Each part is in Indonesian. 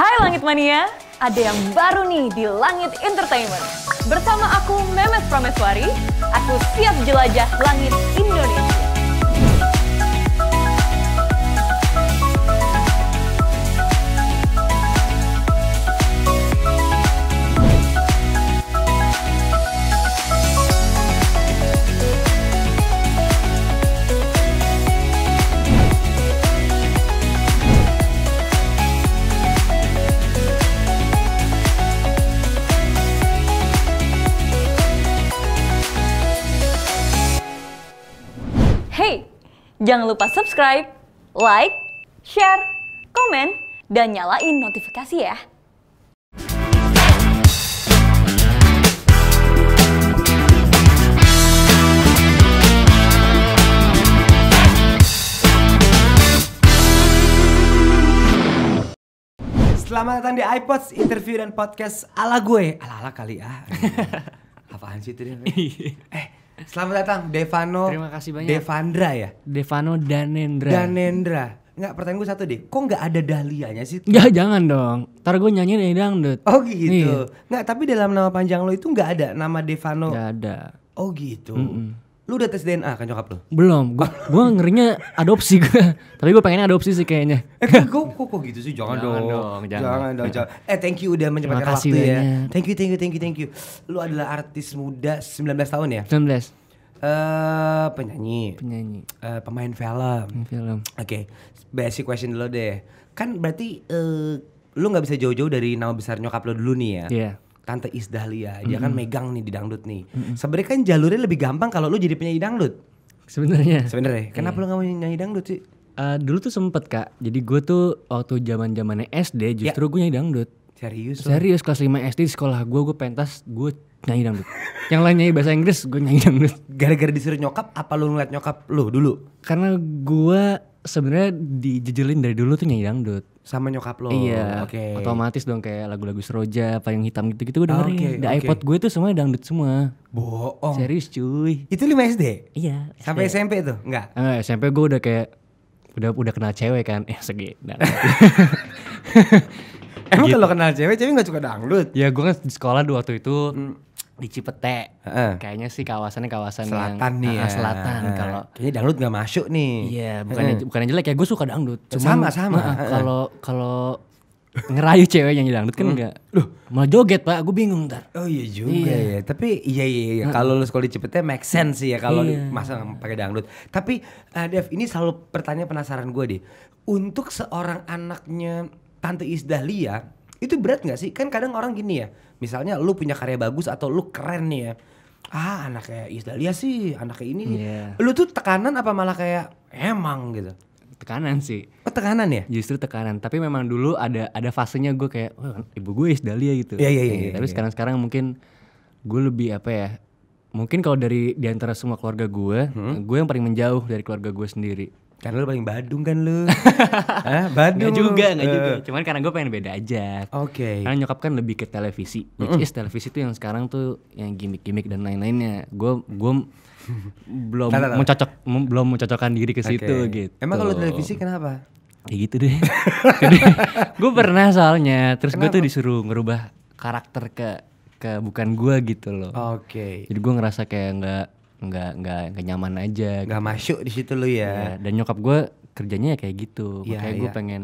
Hai Langit Mania, ada yang baru nih di Langit Entertainment. Bersama aku Memes Prameswari, aku siap jelajah langit Indonesia. Hey, jangan lupa subscribe, like, share, komen, dan nyalain notifikasi ya. Selamat datang di iPods, interview dan podcast ala gue. Ala-ala kali ya. Apaan sih itu dia? Selamat datang Devano. Terima kasih banyak. Devandra ya? Devano Danendra. Danendra. Enggak, pertanyaan gue satu deh. Kok enggak ada Dahlianya sih? Enggak, jangan dong. Ntar gue nyanyiin yang dangdut. Oh gitu. Iya. Enggak, tapi dalam nama panjang lo itu enggak ada nama Devano. Gak ada. Oh gitu. Lu udah tes DNA kan nyokap lo? Belum. Gue ngerinya adopsi gue. Tapi gue pengennya adopsi sih kayaknya. Kok gitu sih? Jangan Jangan dong. dong, Jangan dong. Thank you udah menyempatkan Terima kasih waktu ya. banyak. Thank you. Lu adalah artis muda 19 tahun ya? 19. Penyanyi. Pemain film. Film. Oke, basic question dulu deh. Kan berarti lu nggak bisa jauh-jauh dari nama besar nyokap lo dulu nih ya. Iya. Tante Is Dahlia, dia kan megang nih di dangdut nih. Sebenarnya kan jalurnya lebih gampang kalau lu jadi penyanyi dangdut. Sebenarnya. Kenapa lu nggak mau nyanyi dangdut sih? Dulu tuh sempet kak. Jadi gue tuh waktu zamannya SD justru gue nyanyi dangdut. Serius? Lo? Serius kelas 5 SD di sekolah gue pentas gue nyanyi dangdut. Yang lain nyanyi bahasa Inggris, gue nyanyi dangdut. Gara-gara disuruh nyokap, apa lu ngeliat nyokap lu dulu? Karena gue sebenarnya dijejelin dari dulu tuh nyanyi dangdut. Sama nyokap lo? Iya, Oke. otomatis dong kayak lagu-lagu Seroja, Payung Hitam gitu-gitu gue dengerin. Oke, Di oke. iPod gue tuh semuanya dangdut semua. Bohong. Serius cuy. Itu 5 SD? Iya. Sampai SD. SMP tuh? Enggak? SMP gue udah kayak udah kenal cewek kan. Segi. Emang Gitu. kalau kenal cewek gak suka dangdut? Ya gue kan di sekolah dulu waktu itu di Cipete. Heeh. Kayaknya sih kawasan Selatan nih ya. Selatan kalau. Kayaknya dangdut gak masuk nih. Iya, bukannya jelek ya, gue suka dangdut. Sama. Kalau ngerayu cewek yang dangdut kan enggak. Loh, malah joget pak, gue bingung ntar. Oh iya juga ya. Tapi iya. Kalau lu sekolah di Cipete make sense sih ya kalau Iya. masa nggak pakai dangdut. Tapi Dev, ini selalu pertanyaan penasaran gue deh. Untuk seorang anaknya Tante Is Dahlia, itu berat nggak sih? Kan kadang orang gini ya. Misalnya lu punya karya bagus atau lu keren nih ya. Anaknya Is Dahlia sih, anaknya ini. Iya. Lu tuh tekanan apa malah kayak emang gitu? Tekanan sih. Oh tekanan ya? Justru tekanan, tapi memang dulu ada fasenya gue kayak ibu gue Is Dahlia gitu. Iya. Tapi sekarang mungkin gue lebih apa ya? Mungkin kalau di antara semua keluarga gue yang paling menjauh dari keluarga gue sendiri. Karena lu paling Badung kan lu. Badung. Nggak juga. Cuman karena gue pengen beda aja. Oke. Karena nyokap kan lebih ke televisi. Which is televisi tuh yang sekarang tuh yang gimmick-gimmick dan lain-lainnya. Gue belum mencocokkan diri ke situ Oke. gitu. Emang kalau televisi kenapa? Ya gitu deh. Gue pernah soalnya. Terus gue tuh disuruh ngerubah karakter ke bukan gue gitu loh. Oke. Jadi gue ngerasa kayak nggak nyaman aja. Gak masuk di situ lu ya. Ya, dan nyokap gue kerjanya ya kayak gitu. Iya, Makanya gue iya. pengen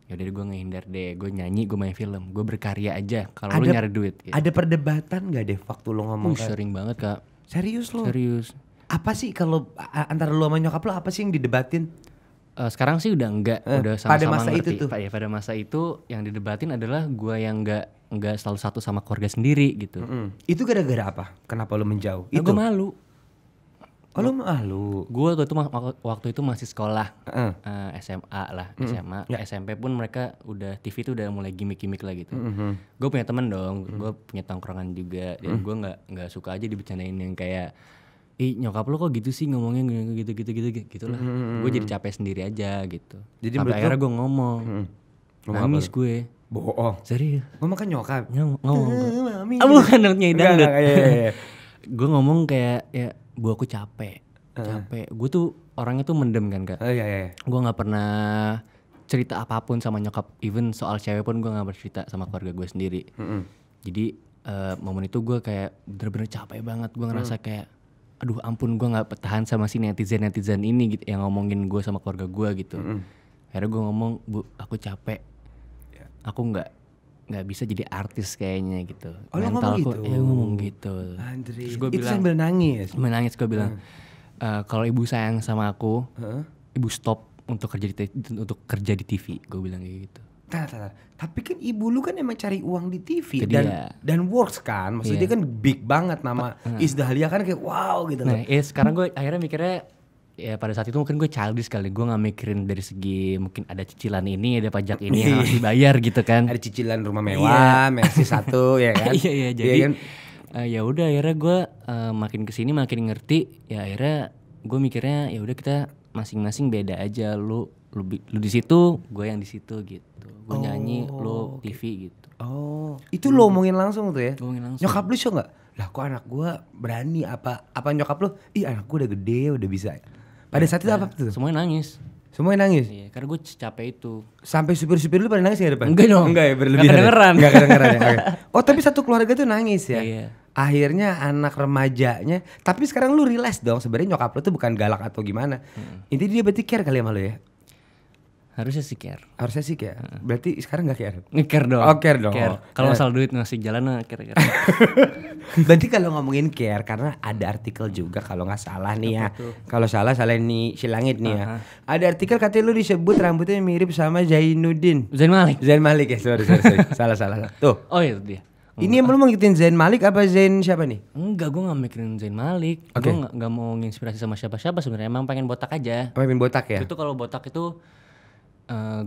yaudah gue ngehindar deh. Gue nyanyi, gue main film, gue berkarya aja. Kalau lu nyari duit. Gitu. Ada perdebatan gak deh waktu lu ngomong kan? Sering banget kak. Serius lu? Serius. Apa sih kalau antara lu sama nyokap lu apa sih yang didebatin? Sekarang sih udah enggak, udah sama-sama pada masa ngerti. itu tuh? Ya, pada masa itu yang didebatin adalah gue yang enggak selalu satu sama keluarga sendiri gitu. Itu gara-gara apa? Kenapa lu menjauh? Nah, Itu. gue malu. Oh lu malu. Gue waktu itu masih sekolah SMA lah, SMA, Ya. SMP pun mereka udah TV tuh udah mulai gimmick-gimmick lah gitu. Gue punya temen dong, gue punya tongkrongan juga, dan gue nggak suka aja dibicarain yang kayak, nyokap lo kok gitu sih ngomongnya gitu lah. Gue jadi capek sendiri aja gitu. Jadi Sampai menurut akhirnya gue ngomong, Ngomong nangis apa gue, Bohong. serius. Ngomong kan nyokap. Ngomong gue. Mami. Bukan dong nyanyi dangdut. Iya. Gue ngomong kayak ya bu aku capek. Gue tuh orangnya tuh mendem kan kak. Oh iya. Gue nggak pernah cerita apapun sama nyokap, even soal cewek pun gue gak bercerita sama keluarga gue sendiri. Jadi momen itu gue kayak bener-bener capek banget. Gue ngerasa kayak aduh ampun, gue gak tahan sama si netizen ini gitu yang ngomongin gue sama keluarga gue gitu. Akhirnya gue ngomong, Bu, aku capek, aku nggak bisa jadi artis kayaknya gitu. Oh, mentalku gitu? Ya ngomong gitu. Andre. Terus gue Itu bilang sambil nangis. gue bilang kalau ibu sayang sama aku, ibu stop untuk kerja di TV. Gue bilang kayak gitu. Tapi kan ibu lu kan emang cari uang di TV Itu dia. dan works kan. Maksudnya kan big banget nama Isdahlia kan kayak wow gitu loh. Nah, sekarang gue akhirnya mikirnya ya pada saat itu mungkin gue childish kali, gue nggak mikirin dari segi mungkin ada cicilan ini, ada pajak ini yang harus dibayar gitu kan. Ada cicilan rumah mewah, Mercy 1 ya kan. Iya jadi ya udah akhirnya gue makin kesini makin ngerti, ya akhirnya gue mikirnya ya udah kita masing-masing beda aja, lu di situ, gue yang di situ gitu. Gue nyanyi, lu TV gitu. Oh, itu lo omongin langsung tuh ya? Ngomongin langsung. Nyokap lu shock gak? Lah kok anak gue berani apa nyokap lu? Ih anak gue udah gede udah bisa. Pada saat itu apa tuh? Semuanya nangis. Semuanya nangis? Iya, karena gue capek itu. Sampai supir-supir lu pada nangis ya depan? Enggak dong. Enggak ya, berlebihan. Nggak kedengeran. ya. Okay. Oh tapi satu keluarga tuh nangis ya? Iya. Akhirnya anak remajanya. Tapi sekarang lu realize dong sebenarnya nyokap lu tuh bukan galak atau gimana. Intinya dia berarti care kali sama lu ya? Harusnya sih care. Harusnya sih care. Berarti sekarang gak care? Care dong. Oh care dong. Care. Kalau masalah duit ngasih jalan care. Berarti kalau ngomongin care, karena ada artikel juga kalau nggak salah nih ya. Kalau salah nih si Langit nih ya. Ada artikel katanya lu disebut rambutnya mirip sama Zainuddin. Zain Malik Ya, sorry. salah. Tuh. Oh itu dia. Ini yang lu mau ngikutin Zain Malik apa Zain siapa nih? Enggak, gue gak mikirin Zain Malik. Oke. Gue gak mau nginspirasi sama siapa-siapa sebenarnya. Emang pengen botak aja. Pemimpin botak ya? Itu kalau botak itu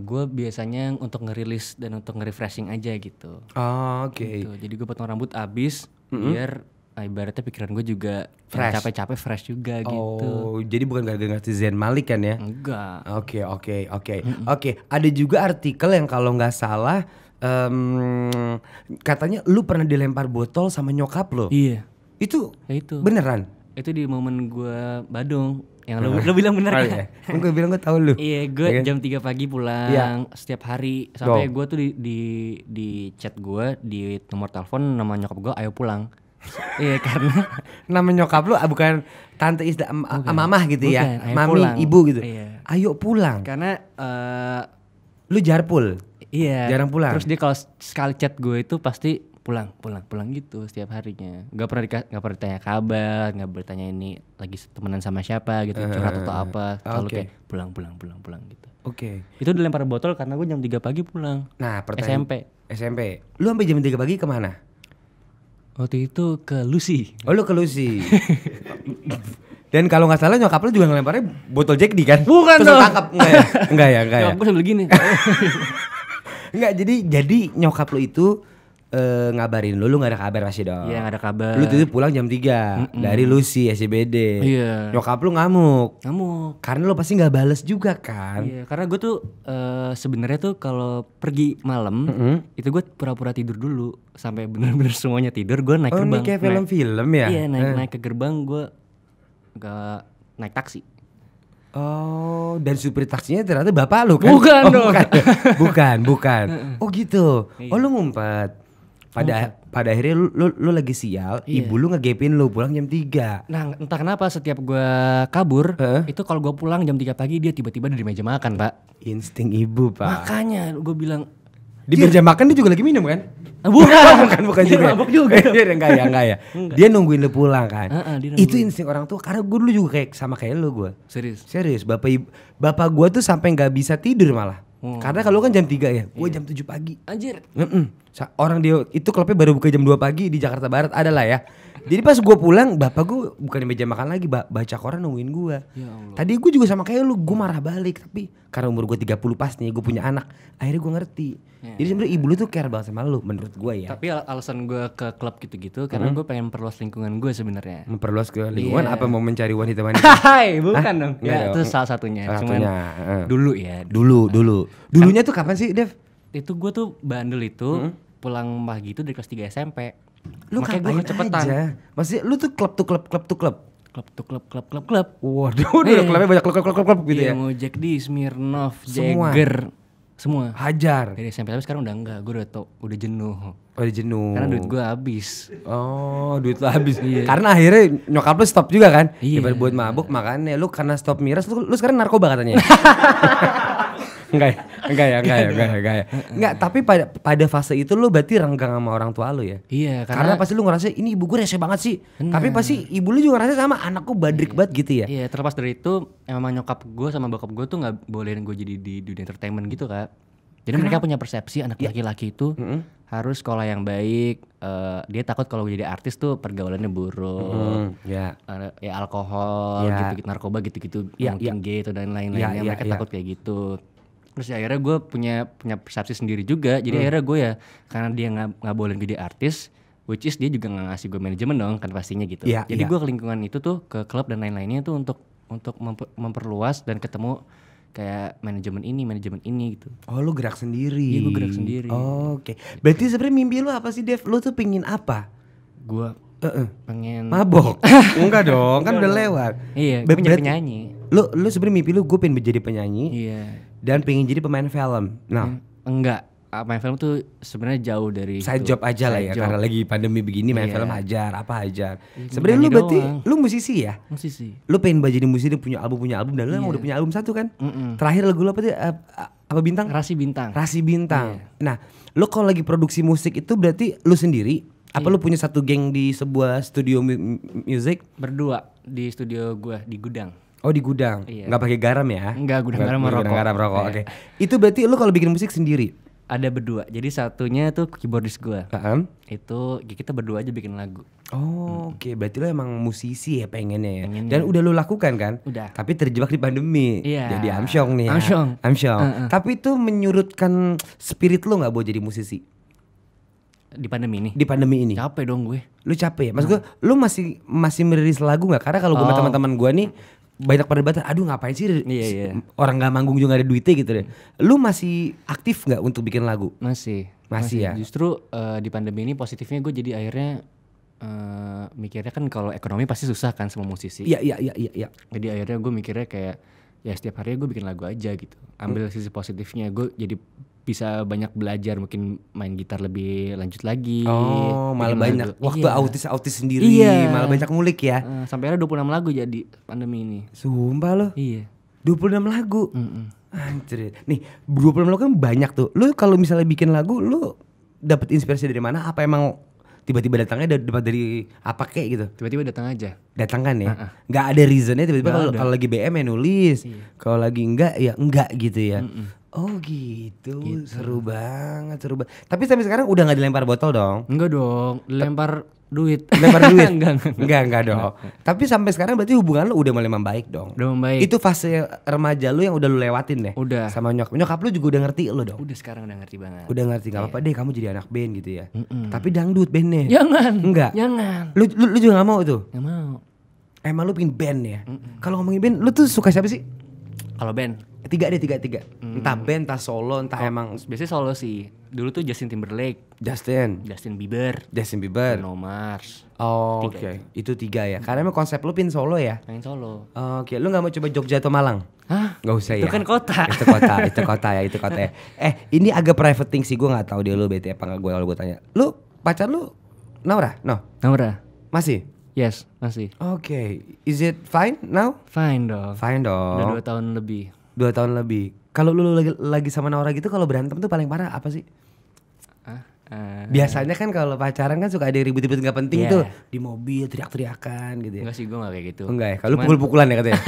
gue biasanya untuk ngerilis dan untuk nge-refreshing aja gitu. Oh, oke. Gitu. Jadi gue potong rambut abis biar ibaratnya pikiran gue juga Fresh. capek-capek fresh juga gitu. Oh, jadi bukan gara-gara ngerti Zain Malik kan ya? Enggak. Oke. Ada juga artikel yang kalau nggak salah katanya lu pernah dilempar botol sama nyokap lo. Iya. Itu Ya itu. beneran? Itu di momen gue Badung. Yang lu bilang bener kan? Gue bilang gue tahu lu. Iya, gue jam 3 pagi pulang setiap hari. Sampai gue tuh di chat gue di nomor telepon nama nyokap gue, ayo pulang. Iya, karena nama nyokap lu bukan tante mamah gitu ya. Bukan, ayo Mami, pulang. ibu gitu. Iya. Ayo pulang. karena Lu jarpul. iya. Jarang pulang. Terus dia kalau sekali chat gue itu pasti pulang gitu setiap harinya. Gak pernah ditanya kabar, gak pernah ditanya ini lagi temenan sama siapa gitu, curhat atau apa. Selalu kayak pulang gitu. Oke. Itu dilempar botol karena gue jam 3 pagi pulang. Nah, pertanyaan SMP. Lu sampai jam 3 pagi kemana? Waktu itu ke Lucy. Oh, lu ke Lucy. Dan kalau nggak salah nyokap lu juga ngelemparnya botol Jack D kan? Bukan terus dong. Tangkap enggak ya? Nyokap gue sambil gini. Enggak, jadi nyokap lu itu ngabarin lu gak ada kabar pasti dong. Iya, gak ada kabar. Lu tuh pulang jam 3 dari Lucy SCBD. Iya. Nyokap lu ngamuk. Ngamuk. Karena lu pasti gak bales juga kan. Iya, karena gue tuh sebenarnya tuh kalau pergi malam itu gue pura-pura tidur dulu sampai benar-benar semuanya tidur. Gue naik gerbang. Oh, ini kayak film-film ya? Iya, naik ke gerbang, gue gak naik taksi. Oh, dan supir taksinya ternyata bapak lu kan? Bukan dong. Bukan. Oh gitu. Oh, lu ngumpet. Pada akhirnya lu lagi sial, ibu lu ngegepin lu pulang jam 3. Nah, entah kenapa setiap gue kabur, itu kalau gue pulang jam 3 pagi dia tiba-tiba dari meja makan, Pak. Insting ibu, Pak. Makanya gue bilang di meja makan dia juga lagi minum kan? Bukan Dia juga. mabok juga. Dia enggak ya. Dia nungguin lu pulang kan. Dia Itu insting orang tua, karena gue dulu juga kayak sama kayak lu gue. Serius. Bapak gue tuh sampai nggak bisa tidur malah. Karena kalau kan jam 3 ya, gue jam 7 pagi. Anjir. Orang dia itu klubnya baru buka jam 2 pagi di Jakarta Barat adalah ya. Jadi pas gue pulang, bapak gue bukan di meja makan lagi, baca koran nungguin gue. Ya Allah. Tadi gue juga sama kayak lu, gue marah balik. Tapi karena umur gue 30 pas nih, gue punya anak. Akhirnya gue ngerti. Jadi sebenarnya ibu lu tuh care banget sama lu, menurut gue ya. Tapi alasan gue ke klub gitu-gitu karena gue pengen perluas lingkungan gue sebenarnya. Memperluas ke lingkungan apa mau mencari wanita-wanita? Hai, bukan dong. Ya, itu salah satunya. Cuman dulu ya. Dulunya tuh kapan sih, Dev? Itu gue tuh bandel itu pulang pagi itu dari kelas 3 SMP. Lu makanya gue ngapain kecepetan. aja? Maksudnya lu tuh klub. Klub. Waduh, udah klubnya banyak klub gitu ya. Mau Jack D, Smirnoff, Semua. Jagger. semua. Hajar. Dari SMP, tapi sekarang udah enggak, gue udah jenuh. Oh, udah jenuh. Karena duit gue habis. Oh, duit lo habis. Karena akhirnya nyokap lu stop juga kan? Iya. Daripada buat mabuk, makanya lu karena stop miras, lu sekarang narkoba katanya. Enggak ya. Enggak, tapi pada fase itu lu berarti renggang sama orang tua lu ya? Iya, Karena pasti lu ngerasa ini ibu gue rese banget sih. Tapi pasti ibu lu juga ngerasa sama anakku badrik banget gitu ya? Iya, terlepas dari itu emang nyokap gue sama bokap gue tuh nggak bolehin gue jadi di dunia entertainment gitu Kak. Jadi mereka punya persepsi anak laki-laki itu harus sekolah yang baik. Dia takut kalau jadi artis tuh pergaulannya buruk, ya alkohol, gitu-gitu, narkoba gitu-gitu, mungkin gay atau dan lain-lainnya. Mereka takut kayak gitu. Terus ya akhirnya gue punya persepsi sendiri juga. Jadi akhirnya gue ya karena dia nggak boleh jadi artis, which is dia juga nggak ngasih gue manajemen dong kan pastinya gitu. Jadi gue ke lingkungan itu tuh ke klub dan lain-lainnya tuh untuk memperluas dan ketemu kayak manajemen ini gitu. Oh, lu gerak sendiri. Iya, gue gerak sendiri. Oke. Berarti sebenarnya mimpi lu apa sih, Dev? Lu tuh pingin apa? Gue pengen mabok. Enggak dong, kan udah lewat. Iya, gue pengen penyanyi. Lu sebenarnya mimpi lu gue pengen menjadi penyanyi. Iya. Dan pengen jadi pemain film. Nah, enggak. Main film tuh sebenarnya jauh dari side job aja lah ya, karena lagi pandemi begini main film hajar, apa hajar. Sebenarnya lu nyanyi berarti doang. lu musisi ya? Musisi. Lu pengen jadi musisi punya album dan lu emang udah punya album satu kan? Terakhir lagu lu apa tuh? Apa bintang? Rasi Bintang. Rasi Bintang. Nah, lu kalau lagi produksi musik itu berarti lu sendiri? Apa lu punya satu geng di sebuah studio music? Berdua di studio gua di gudang. Oh, di gudang. Nggak pakai garam ya? Enggak, gudang garam rokok. Garam rokok. Oke. Itu berarti lu kalau bikin musik sendiri? Ada berdua. Jadi satunya tuh keyboardis gua. Itu kita berdua aja bikin lagu. Oh, oke. Berarti lu emang musisi ya pengennya ya. Dan udah lu lakukan kan? Udah. Tapi terjebak di pandemi. Iya. Jadi amsyong nih ya. Amsyong. Tapi itu menyurutkan spirit lu nggak buat jadi musisi? Di pandemi ini? Di pandemi ini. Capek dong gue. Lu capek ya? Maksud gue, lu masih merilis lagu nggak? Karena kalau gue sama teman-teman gue nih banyak perdebatan. Aduh, ngapain sih? Orang nggak manggung juga nggak ada duitnya gitu deh. Lu masih aktif nggak untuk bikin lagu? Masih ya. Justru di pandemi ini positifnya gue jadi akhirnya mikirnya kan kalau ekonomi pasti susah kan semua musisi. Iya. Jadi akhirnya gue mikirnya kayak ya setiap hari gue bikin lagu aja gitu. Ambil sisi positifnya, gue jadi bisa banyak belajar, mungkin main gitar lebih lanjut lagi. Oh, malah banyak lagu. Waktu autis sendiri, malah banyak ngulik ya. Sampai ada 26 lagu jadi pandemi ini. Sumpah lo? Iya. 26 lagu? Anjir. Nih 26 lagu kan banyak tuh. Lu kalau misalnya bikin lagu, lu dapet inspirasi dari mana? Apa emang tiba-tiba datangnya dapat dari apa kayak gitu? Tiba-tiba datang aja. Datang kan ya? Nggak ada reasonnya tiba-tiba kalau lagi BM ya nulis. Kalau lagi enggak ya enggak gitu ya. Oh gitu. Seru banget. Tapi sampai sekarang udah nggak dilempar botol dong? Enggak dong, dilempar duit. Lempar duit? Enggak dong. Tapi sampai sekarang berarti hubungan lu udah mulai membaik dong? Udah membaik. Itu fase remaja lu yang udah lu lewatin deh? Udah. Sama nyokap lu juga udah ngerti lu dong? Udah, sekarang udah ngerti banget. Udah ngerti, gak apa-apa deh kamu jadi anak band gitu ya. Tapi dangdut bandnya? Jangan. Enggak? Jangan. Lu juga gak mau tuh? Gak mau. Emang lu bikin band ya? Kalau ngomongin band, lu tuh suka siapa sih? Kalau band? Tiga. Entah band, entah solo, entah emang. Biasanya solo sih. Dulu tuh Justin Timberlake, Justin Bieber, Bruno Mars. Oh, oke. Itu 3 ya. Karena emang konsep lu pin solo ya? Pengen solo. Oke, lu gak mau coba Jogja atau Malang? Hah? Gak usah ya. Itu kan kota. Itu kota ya. Ini agak private thing sih, gue gak tahu dia lu bete apa enggak gue kalau gue tanya. Lu pacar lu Naura? Naura. Masih? Yes, masih. Oke. Is it fine now? Fine dong. Udah 2 tahun lebih. 2 tahun lebih. Kalau lu lagi sama Naura gitu, kalau berantem tuh paling parah apa sih? Biasanya kan kalau pacaran kan suka ada ribut-ribut gak penting tuh di mobil teriak-teriakan gitu ya. Enggak sih, gue gak kayak gitu. Enggak ya? Kalau pukul-pukulan ya katanya?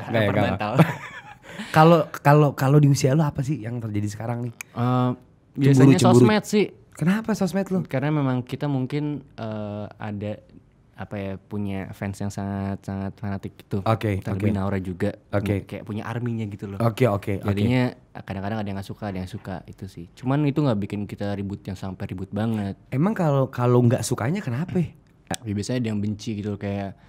Enggak ya. Kalau di usia lu apa sih yang terjadi sekarang nih? Biasanya sosmed sih. Kenapa sosmed lu? Karena memang kita mungkin ada punya fans yang sangat fanatik gitu. Terlebih Naura juga. Kayak punya arminya gitu loh. Oke. Jadinya kadang-kadang ada yang gak suka itu sih. Cuman itu nggak bikin kita ribut yang sampai ribut banget. Emang kalau nggak sukanya kenapa? Ya, biasanya ada yang benci gitu kayak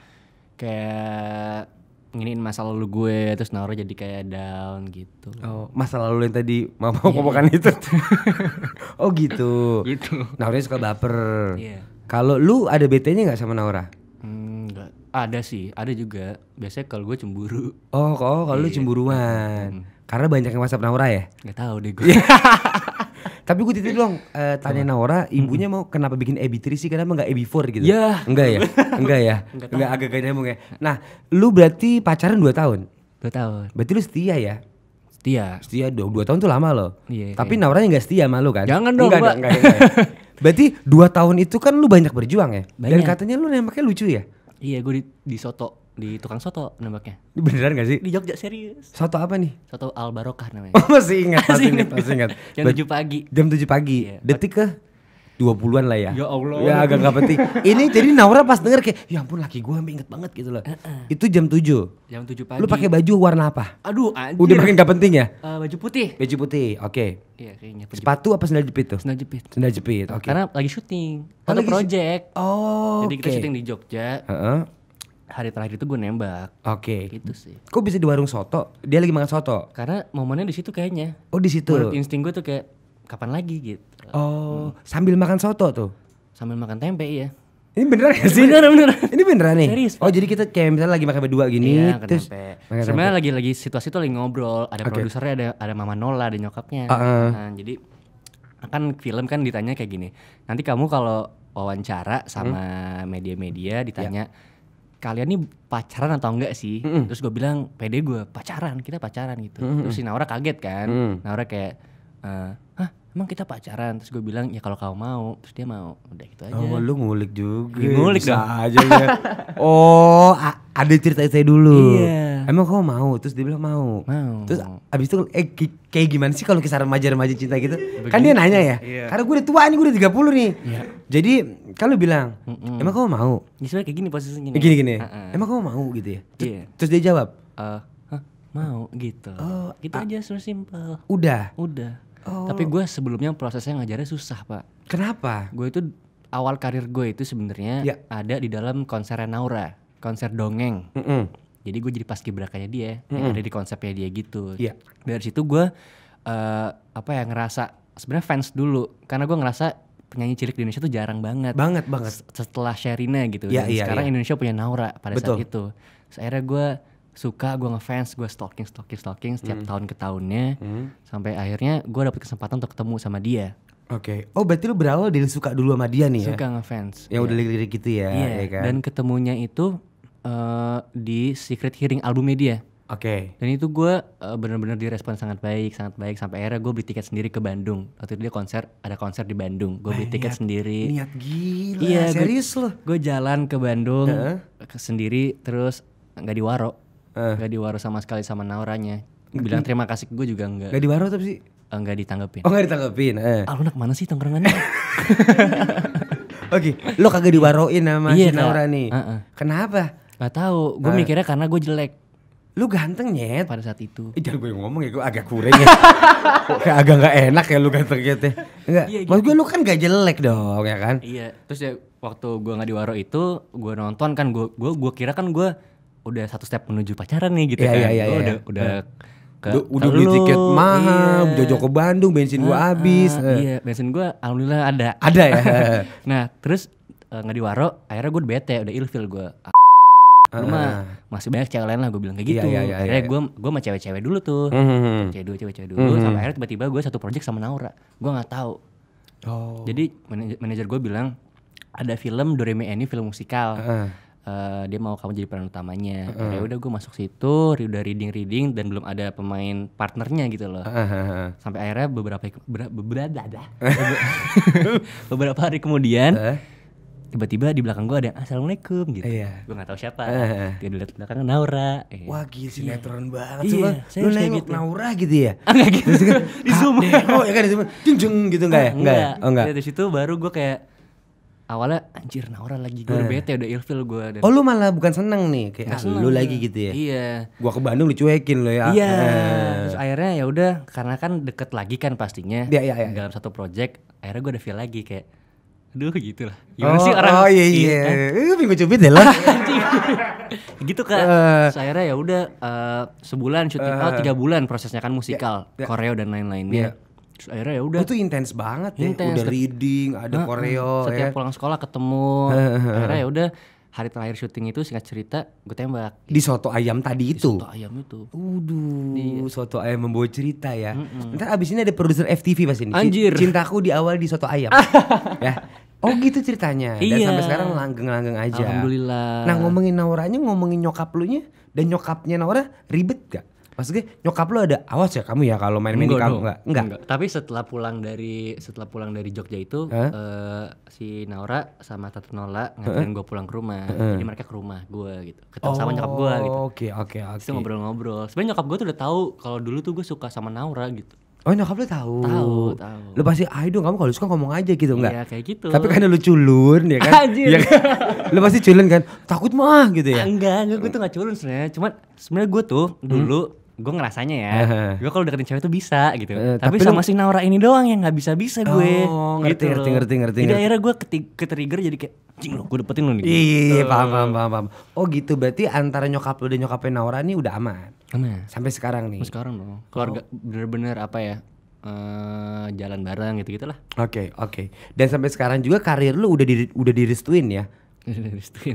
nginiin masa lalu gue, terus Naura jadi kayak down gitu. Oh, masa lalu yang tadi mau ngomongkan itu. Oh gitu. Gitu. Naura suka baper. Iya. Kalau lu ada bete-nya nggak sama Naura? Enggak. Ada sih, ada juga. Biasanya kalau gue cemburu. Oh, kalau lu cemburuan. Karena banyak yang WhatsApp Naura ya. Nggak tahu deh gue. Tapi gue titip dong tanya Naura, ibunya mau kenapa bikin EB3 sih, kenapa nggak EB4 gitu? Ya. Enggak ya? Enggak agak-agak nyambung ya. Nah, lu berarti pacaran 2 tahun? 2 tahun. Berarti lu setia ya? Setia 2 tahun tuh lama loh. Iya, Tapi Nauranya nggak setia sama lu kan? Jangan dong, Pak. Enggak. Berarti 2 tahun itu kan lu banyak berjuang ya? Dan Banyak. katanya lu nembaknya lucu ya? Iya, gue di soto, di tukang soto nembaknya. Ini beneran gak sih? Di Jogja, serius. Soto apa nih? Soto Al Barokah namanya. Oh masih ingat. Jam 7 pagi. Jam 7 pagi. Iya. Detik ke 20-an lah ya. Ya Allah. Ya agak gak penting. Ini jadi Naura pas denger kayak, ya ampun laki gue sampai inget banget gitu loh. Itu jam 7. Jam 7 pagi. Lu pakai baju warna apa? Aduh, anjir. Udah makin gak penting ya? Baju putih. Baju putih, oke. Iya, kayaknya. Sepatu apa sendal jepit tuh? Sendal jepit. Sendal jepit, oke. Karena lagi syuting. Oh, Foto lagi project. Oh, Jadi kita syuting di Jogja. Heeh. Hari terakhir itu gue nembak. Oke. Gitu sih. Kok bisa di warung soto? Dia lagi makan soto. Karena momennya di situ kayaknya. Oh, di situ. Menurut insting gue tuh kayak kapan lagi gitu. Oh, sambil makan soto tuh. Sambil makan tempe ya. Ini beneran gak sih? Bener. Ini beneran nih? Serius, Oh jadi kita kayak misalnya lagi makan berdua gini, Iya, makan terus tempe. makan Sebenarnya tempe. lagi situasi itu lagi ngobrol, ada Oke. produsernya, ada Mama Nola, ada nyokapnya. Heeh. Nah, jadi kan film kan ditanya kayak gini. Nanti kamu kalau wawancara sama media-media ditanya kalian nih pacaran atau enggak sih? Terus gue bilang pede gue pacaran, kita pacaran gitu. Terus si Naura kaget kan. Naura kayak hah emang kita pacaran? Terus gue bilang ya kalau kamu mau. Terus dia mau. Udah gitu aja. Oh lu ngulik juga. Ya, ngulik bisa dong. aja ya. Oh ada cerita saya dulu. Iya. Emang kamu mau? Terus dia bilang mau. Mau. Terus abis itu kayak gimana sih kalau kisah remaja-remaja cinta gitu? Kan dia nanya ya. Iya. Karena gue udah tua nih, gue udah 30 nih. Jadi kalau bilang emang kamu mau? Ya, sebenarnya kayak gini posisinya. Gini. Heeh. Emang kamu mau gitu ya? Iya. Terus dia jawab, Hah, mau gitu. Gitu aja sebenarnya simple. udah. Udah. Tapi gue sebelumnya prosesnya ngajarnya susah, Pak. Kenapa? Gue itu awal karir gue itu sebenarnya Ya. ada di dalam konser Naura, konser dongeng. Jadi gue jadi paskibrakanya dia, yang ada di konsepnya dia gitu. Iya. Dari situ gue ngerasa sebenarnya fans dulu, karena gue ngerasa penyanyi cilik di Indonesia tuh jarang banget. Banget. Setelah Sherina gitu. Iya, Dan iya, sekarang iya. Indonesia punya Naura pada Betul. saat itu. Terus akhirnya gue suka, gue ngefans, gue stalking setiap tahun ke tahunnya. Sampai akhirnya gue dapet kesempatan untuk ketemu sama dia. Oke. Oh berarti lu berawal dari suka dulu sama dia nih ya? Suka ngefans. Yang udah lirik-lirik gitu ya, Iya, ya kan? dan ketemunya itu di Secret Hearing albumnya dia. Oke. Dan itu gue benar-benar direspon sangat baik sampai akhirnya gue beli tiket sendiri ke Bandung. Waktu itu dia ada konser di Bandung, gue beli tiket sendiri. Niat gila, Iya, serius loh. Gue jalan ke Bandung sendiri, terus nggak diwaro, nggak diwaro sama sekali sama Nauranya. Bilang terima kasih gue juga Gak di waro tapi sih? nggak ditanggepin. Oh gak ditanggepin? Ah, lu nak mana sih tongkrongannya? Oke, lo kagak diwaroin sama si Iya, Kak. Naura nih. Heeh. Kenapa? Gak tahu, gue mikirnya karena gue jelek Lu ganteng nyet. pada saat itu. Jangan gue yang ngomong ya, gue agak kurang ya. Kok kayak agak gak enak ya lu ganteng nyet ya. Enggak, Iya, maksud gue lu kan gak jelek dong ya kan? Iya, terus ya waktu gue nggak diwaro itu, gue nonton kan, gue kira kan gue udah satu step menuju pacaran nih gitu Iya, kan. iya, iya, Gua iya. udah Udah beli tiket mahal, iya. jauh-jauh ke Bandung, bensin gue habis. Iya, bensin gue alhamdulillah ada. Ada ya? Nah, terus nggak diwaro, akhirnya gue bete, udah ilfil gue. Lu mah masih banyak cewek lain lah, gue bilang kayak gitu. Iya, iya, Akhirnya iya. gue sama cewek-cewek dulu tuh. Cewek dulu, sampai akhirnya tiba-tiba gue satu project sama Naura. Gue nggak tahu. Oh. Jadi manajer gue bilang ada film Doremi ini film musikal. Dia mau kamu jadi peran utamanya. Ya udah gue masuk situ, udah reading dan belum ada pemain partnernya gitu loh. Sampai akhirnya beberapa hari kemudian tiba-tiba di belakang gue ada yang assalamualaikum gitu. Iya. Gue nggak tahu siapa. Dia dilihat belakang Naura. Wah gila sinetron banget Iya, coba. saya Lu harus kayak nengok gitu. Naura gitu ya? Enggak gitu. Di zoom. Oh ya kan di zoom. Jeng gitu enggak ya? Enggak ya? Oh enggak. Dari situ baru gue kayak awalnya anjir Naura lagi, gue udah bete, udah ilfil gue. Oh lu malah bukan seneng nih kayak Nggak seneng lu gue. lagi gitu ya? Iya. Gua ke Bandung dicuekin lo ya. Iya. Terus akhirnya ya udah, karena kan deket lagi kan pastinya. Iya, iya, iya. Dalam satu project, akhirnya gue udah feel lagi kayak, aduh gitu lah. Gimana sih orang? Oh iya. Minggu cubit deh lah. Gitu Kak. Terus akhirnya ya udah sebulan syuting, 3 bulan prosesnya kan musikal, koreo dan lain-lainnya. Terus akhirnya ya udah. Itu intens banget ya. Intens. Udah reading, ada koreo Setiap ya. pulang sekolah ketemu. Akhirnya ya udah hari terakhir syuting itu singkat cerita gue tembak Di soto ayam tadi di itu. soto ayam itu. Soto ayam membawa cerita ya. Ntar abis ini ada produser FTV pasti ini. Anjir. Cintaku di awal di soto ayam. Ya. Oh gitu ceritanya. Dan Iya. sampai sekarang langgeng-langgeng aja. Alhamdulillah. Nah ngomongin Nauranya, ngomongin nyokap lu nya dan nyokapnya Naura ribet gak? Maksudnya nyokap lu ada awas ya kamu ya kalau main-main di kamu dong. enggak. Tapi setelah pulang dari Jogja itu si Naura sama Tante Nola nganterin gue pulang ke rumah. Jadi mereka ke rumah gue gitu. Ketemu sama nyokap gue gitu. Oke. Terus ngobrol-ngobrol. Sebenarnya nyokap gue tuh udah tahu kalau dulu tuh gue suka sama Naura gitu. Oh nyokap lu tahu. Tahu. Lu pasti ayo dong kamu kalau suka ngomong aja gitu enggak? Iya kayak gitu. Tapi karena lu culun ya kan? Anjir. Iya kan? Lu pasti culun kan? Takut mah gitu ya? Enggak, gue tuh gak culun sebenarnya. Cuman sebenarnya gue tuh dulu gue ngerasanya ya, gue kalau deketin cewek tuh bisa gitu. Tapi sama si Naura ini doang yang nggak bisa gue. Oh, ngerti. Jadi akhirnya gue ke-trigger jadi kayak, cing lo, gue dapetin lo nih. Iya, paham. Oh gitu, berarti antara nyokap lu dan nyokapnya Naura ini udah aman. Aman. Sampai sekarang nih. Sekarang dong. Keluarga bener-bener apa ya? Jalan bareng gitu lah. Oke. Dan sampai sekarang juga karir lu udah direstuin ya.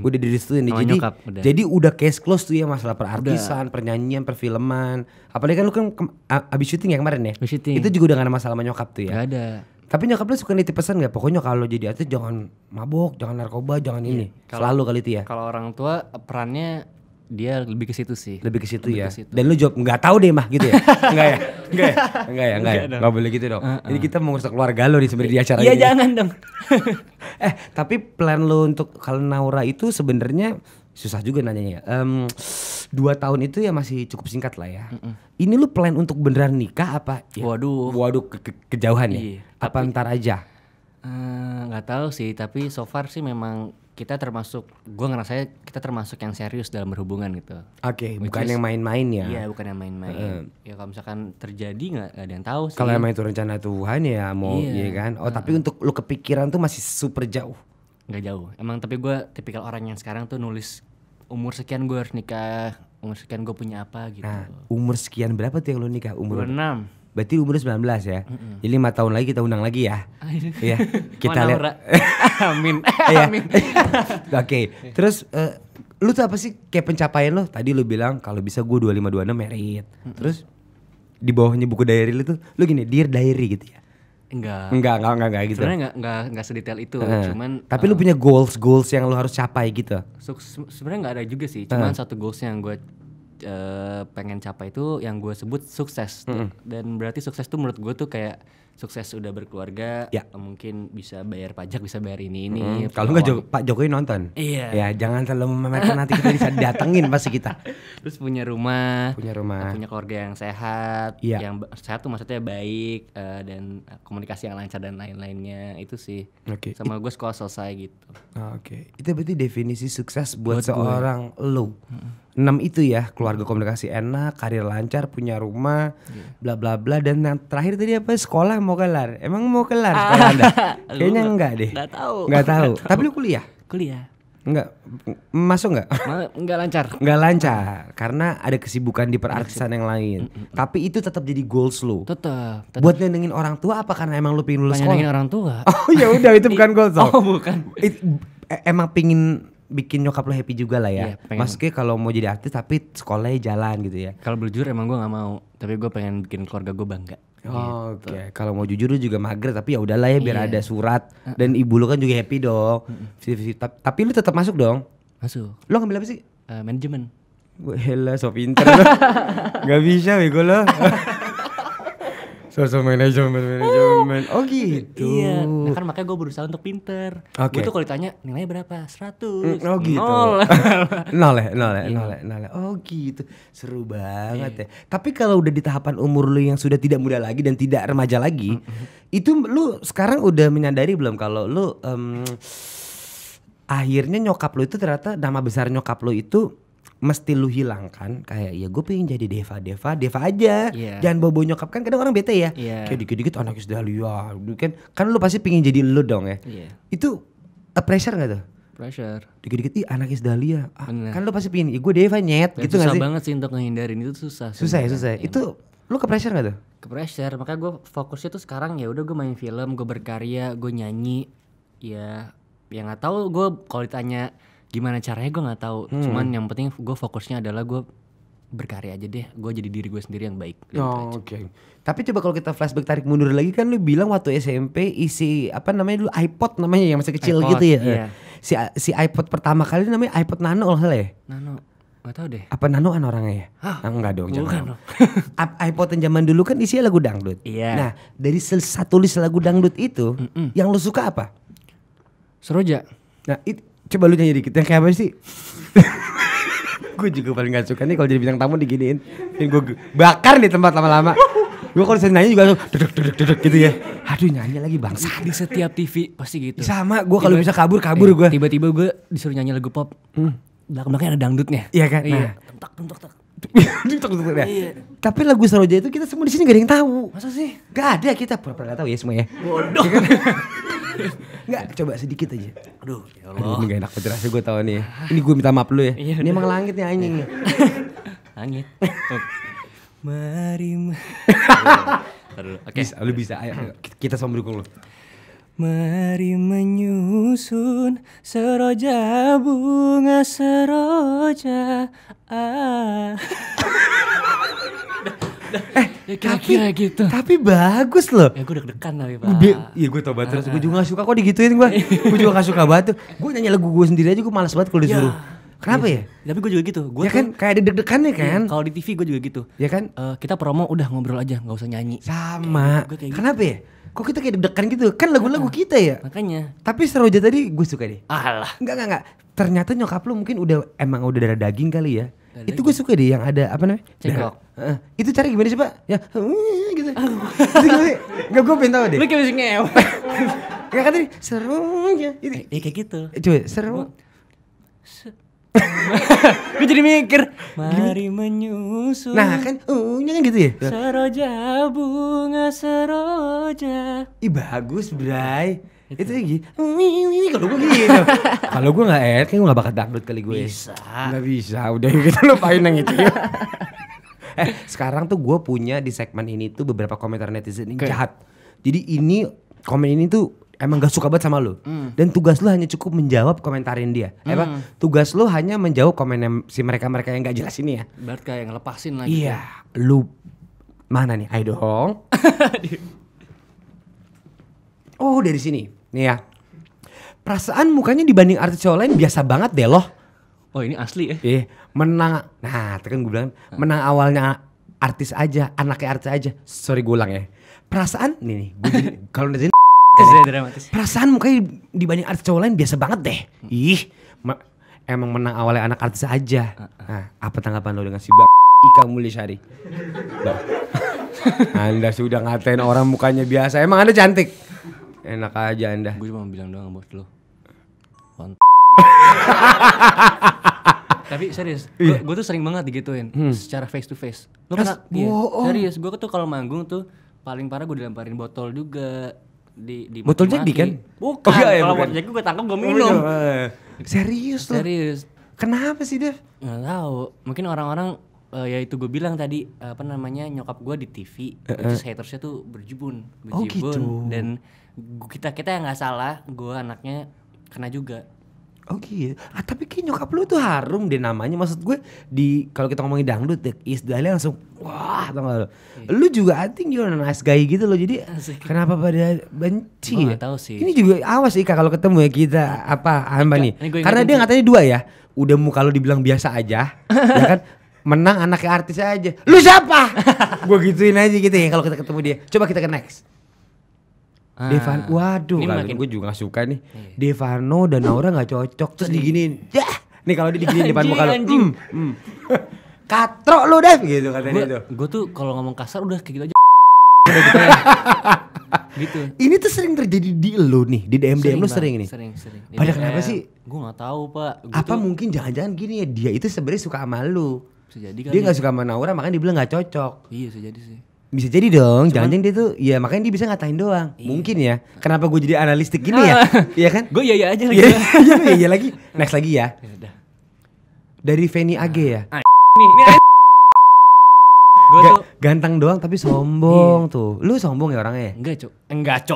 Udah direstuin. Sama Jadi nyokap, udah. jadi udah case close tuh ya masalah perartisan, pernyanyian, perfilman. Apalagi kan lu kan abis syuting ya kemarin ya. Abis syuting. Itu juga udah gak ada masalah sama nyokap tuh ya. Gak ada. Tapi nyokap lu suka nitip pesan gak? Pokoknya kalau jadi artis jangan mabok, jangan narkoba, jangan ini. Selalu kali itu ya. Kalau orang tua perannya dia lebih ke situ sih. Lebih ke situ ya. ke situ. Dan lu jawab nggak tahu deh mah gitu ya. Enggak ya? Enggak boleh gitu dong. Jadi kita mau ngurus keluarga lu nih sebenarnya di acara Iya ini. jangan dong. Tapi plan lu untuk kalau Naura itu sebenarnya susah juga nanyanya. 2 tahun itu ya masih cukup singkat lah ya. Ini lu plan untuk beneran nikah apa? Ya? Waduh. Kejauhan ya. Iya, Apa ntar aja? Nggak tahu sih, tapi so far sih memang kita termasuk, gue ngerasa kita termasuk yang serius dalam berhubungan gitu. Oke, bukan yang main-main ya. Iya, bukan yang main-main. Ya kalau misalkan terjadi nggak ada yang tahu sih. Kalau emang itu rencana Tuhan ya mau iya kan. Oh tapi untuk lu kepikiran tuh masih super jauh. Nggak jauh. Emang tapi gue tipikal orang yang sekarang tuh nulis umur sekian gue harus nikah, umur sekian gue punya apa gitu. Nah, umur sekian berapa tuh yang lu nikah? Umur 26. Berarti umur 19 ya. Jadi 5 tahun lagi kita undang lagi ya. Iya. Kita lihat. Amin. Amin. Oke. Terus lu tuh apa sih kayak pencapaian lo? Tadi lu bilang kalau bisa gue 25 26 married. Terus di bawahnya buku diary lu tuh lu gini, Dear Diary gitu ya. Enggak gitu. Sebenarnya enggak sedetail itu, cuman tapi lu punya goals yang lu harus capai gitu. Sebenarnya enggak ada juga sih, cuman satu goals yang gue pengen capai itu yang gue sebut sukses. Dan berarti sukses tuh menurut gue tuh kayak sukses udah berkeluarga, mungkin bisa bayar pajak, bisa bayar ini. Kalau enggak Pak Jokowi nonton. Iya. Ya jangan terlalu memamerkan, nanti kita bisa datengin pasti kita. Terus punya rumah, punya keluarga yang sehat, Iya. yang sehat tuh maksudnya baik, dan komunikasi yang lancar dan lain-lainnya itu sih. Oke. Sama gue sekolah selesai gitu. Oke. Itu berarti definisi sukses buat seorang lu. 6 itu ya, keluarga komunikasi enak, karir lancar, punya rumah, bla bla bla, dan yang terakhir tadi apa? Sekolah mau kelar. Emang mau kelar sekolah Anda? Kayaknya enggak deh. Enggak tahu. Tapi lu kuliah? Kuliah. Enggak. Masuk enggak? Enggak lancar. Enggak lancar karena ada kesibukan di perartisan yang lain. Tapi itu tetap jadi goals lu. Tetap. Buat nyenengin orang tua apa karena emang lu pengen lulus sekolah? Nyenengin orang tua. Oh ya udah itu bukan goals. Oh bukan. Emang pingin bikin nyokap lo happy juga lah ya. Iya, Maksudnya kalau mau jadi artis tapi sekolahnya jalan gitu ya. Kalau jujur emang gue nggak mau, tapi gue pengen bikin keluarga gue bangga. Oke. Kalau mau jujur lu juga mager tapi ya udahlah ya biar ada surat dan ibu lu kan juga happy dong. Tapi lu tetap masuk dong. Masuk. Lo ngambil apa sih? Manajemen. Helah so pinter lo. Gak bisa bego lo. Sosok manajemen. Oh gitu. Iya. Nah kan makanya gue berusaha untuk pinter. Oke. Gue tuh kalau ditanya nilainya berapa? 100. Oh gitu. Nol ya. Oh gitu. Seru banget ya. Tapi kalau udah di tahapan umur lu yang sudah tidak muda lagi dan tidak remaja lagi, itu lu sekarang udah menyadari belum kalau lu akhirnya nyokap lu itu ternyata nama besar nyokap lu itu mesti lu hilangkan. Kayak ya gue pengen jadi Deva aja. Jangan bawa nyokap, kan kadang orang bete ya. Kayak dikit-dikit anak Isdahlia kan lu pasti pengen jadi lu dong ya. Itu pressure gak tuh? Pressure. Dikit-dikit anak Isdahlia kan lu pasti pengen gue Deva nyet. Dan gitu gak sih? susah banget sih untuk ngehindarin itu. Susah ya. Itu lu ke pressure gak tuh? Ke pressure, makanya gue fokusnya tuh sekarang ya udah gue main film, gue berkarya, gue nyanyi. Ya nggak tahu gue kalau ditanya Gimana caranya gue nggak tahu. Cuman yang penting gue fokusnya adalah gue berkarya aja deh. Gue jadi diri gue sendiri yang baik. Gitu aja. Oke. Tapi coba kalau kita flashback tarik mundur lagi kan lu bilang waktu SMP isi apa namanya dulu iPod namanya yang masih kecil iPod, gitu ya. iya. Si iPod pertama kali namanya iPod Nano lah ya. Nano, nggak tahu deh. Apa Nanoan orangnya ya? Hah? Enggak dong, Bukan jangan. dong. iPod yang zaman dulu kan isinya lagu dangdut. Iya. Nah, dari satu list lagu dangdut itu, yang lu suka apa? Seroja. Nah, coba lu nyanyi dikit. Yang kayak apa sih? Gue juga paling gak suka nih kalau jadi bintang tamu diginiin. Gue bakar di tempat lama-lama. Gue kalau nyanyi juga dedek gitu ya. Aduh nyanyi lagi bangsa. Di setiap TV pasti gitu. Sama, gue kalau bisa kabur gue. Tiba-tiba gue disuruh nyanyi lagu pop. Belakang-belakangnya ada dangdutnya. Iya kan? Iya. Nah. Tentak. Ya. Tapi lagu Seroja itu kita semua di sini gak ada yang tahu. Masa sih? Gak ada, kita pura-pura gak tahu ya semua ya. Bodoh. Enggak, coba sedikit aja. Aduh, ya Aduh, Allah. ini gak enak banget rasanya gue tau nih. Ini gue minta maaf lu ya. Iya, Ini udah. emang langit nih anjing nih. Langit. Mari. Oke. Bisa, lu bisa. Ayo, kita sama mendukung lu. Mari menyusun seroja bunga seroja. Ya kira-kira gitu. Tapi bagus loh. Ya gue deg-degan tapi Pak. Iya gue tau banget terus gue juga gak suka kok digituin gue. Gue juga gak suka banget tuh. Gue nyanyi lagu gue sendiri aja gue malas banget kalau disuruh. Kenapa ya? Tapi gue juga gitu. Gua Ya kan kayak ada deg-degannya kan? Kalau di TV gue juga gitu. Ya kan? Kita promo udah ngobrol aja, nggak usah nyanyi. Sama. Gua kayak gitu. Kenapa ya? Kok kita kayak deg-degan gitu? Kan lagu-lagu kita ya. Makanya. Tapi Seroja tadi gue suka deh. Alah. Enggak. Ternyata nyokap lu mungkin udah darah daging kali ya. Darah Itu gue suka deh yang ada apa namanya? Cengkok. Itu cara gimana sih Pak? Ya gitu. Enggak gue pengen tahu deh. Lu kayak bisa ngew. Enggak kan tadi Seroja. Itu. Kayak gitu. Coba seru. Gue jadi mikir. Mari menyusun. Nah kan kan gitu ya. Seroja bunga seroja. Ih bagus Bray. Itu lagi. Kalau gue gitu. Kalau gue nggak kayak gue nggak bakal dangdut kali gue. Bisa. Nggak bisa. Udah kita lupain yang itu. Ya. Sekarang tuh gue punya di segmen ini tuh beberapa komentar netizen yang jahat. Jadi ini komen ini tuh emang gak suka banget sama lu. Dan tugas lu hanya cukup menjawab komentarin dia. Tugas lu hanya menjawab komen yang si mereka-mereka yang gak jelas ini ya. Berarti kayak ngelepasin lagi. Iya. Lu mana nih? Ayo dong. Oh dari sini. Nih ya. Perasaan mukanya dibanding artis cowok lain biasa banget deh loh. Oh ini asli ya. Menang. Nah itu kan gue bilang. Menang awalnya artis aja. Anaknya artis aja. Sorry gue ulang ya. Perasaan nih. Kalau netizen Dramatis. perasaan mukanya dibanding artis cowok lain biasa banget deh. Emang menang awalnya anak artis aja. Nah, apa tanggapan lo dengan si Ika Mulyasari? Anda sudah ngatain orang mukanya biasa. Emang Anda cantik? Enak aja Anda. Gue cuma bilang doang buat lo. Tapi serius, gue tuh sering banget digituin secara face to face. Lo pernah? Iya, serius. Gue tuh kalau manggung tuh paling parah gue dilemparin botol juga. Di Botol Jack kan? Bukan. Iya, Kalau bukan. botol Jack gue tangkap gue minum. Serius loh. Serius. Kenapa sih Dev? Nggak tahu. Mungkin orang-orang ya itu gue bilang tadi apa namanya nyokap gue di TV, which hatersnya tuh berjibun. Oh, gitu. Dan kita yang nggak salah, gue anaknya kena juga. Oh gitu. Tapi kayak nyokap lu tuh harum deh namanya. Maksud gue kalau kita ngomongin dangdut deh, istilahnya langsung wah tau gak lu. Lu juga I think you're a nice guy gitu loh. Jadi kenapa pada benci Gua ya? gak tahu sih. Ini juga awas Ika kalau ketemu ya kita apa nih. Ini gua Karena ingetin dia sih. katanya dua ya. Udah mau kalau dibilang biasa aja ya kan. Menang anaknya artis aja. Lu siapa? Gue gituin aja gitu ya kalau kita ketemu dia. Coba kita ke next. Devan, waduh, gue juga gak suka nih. Devano dan Naura gak cocok terus diginiin. Ya, nih kalau dia diginiin depan muka lu. Katrok lu Dev gitu katanya itu. Gue tuh kalau ngomong kasar udah kayak gitu aja. Udah gitu ya. Gitu. Ini tuh sering terjadi di lu nih, di DM lu sering nih. Sering. Pada kenapa sih? Gue nggak tahu Pak. Apa mungkin jangan-jangan gini ya, dia itu sebenarnya suka sama lu. Bisa jadi kan? Dia gak suka sama Naura makanya dia bilang gak cocok. Iya bisa jadi sih. Bisa jadi dong, jangan-jangan dia tuh, ya makanya dia bisa ngatain doang. Mungkin ya. Kenapa gue jadi analistik gini ya? Iya kan? Gue iya aja lagi. Iya lagi. Next lagi ya. Udah. Dari Feni AG ya. Ini gue tuh Ganteng doang tapi sombong tuh. Lu sombong ya orangnya? enggak cok.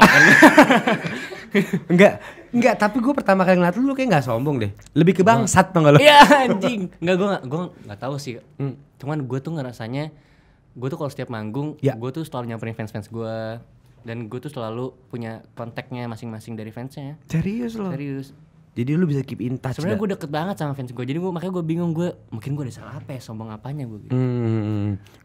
Enggak. Enggak, tapi gue pertama kali ngeliat lu kayak gak sombong deh. Lebih ke bangsat tau gak lu? Iya anjing. Enggak, gue nggak tahu sih. Cuman gue tuh ngerasanya, gue tuh kalau setiap manggung, gue tuh selalu nyamperin fans gue. Dan gue tuh selalu punya kontaknya masing-masing dari fansnya. Serius lo? Serius. Jadi lu bisa keep in touch. Sebenarnya gue deket banget sama fans gue. Jadi makanya gue bingung, mungkin gue ada salah apa ya, sombong apanya gue gitu.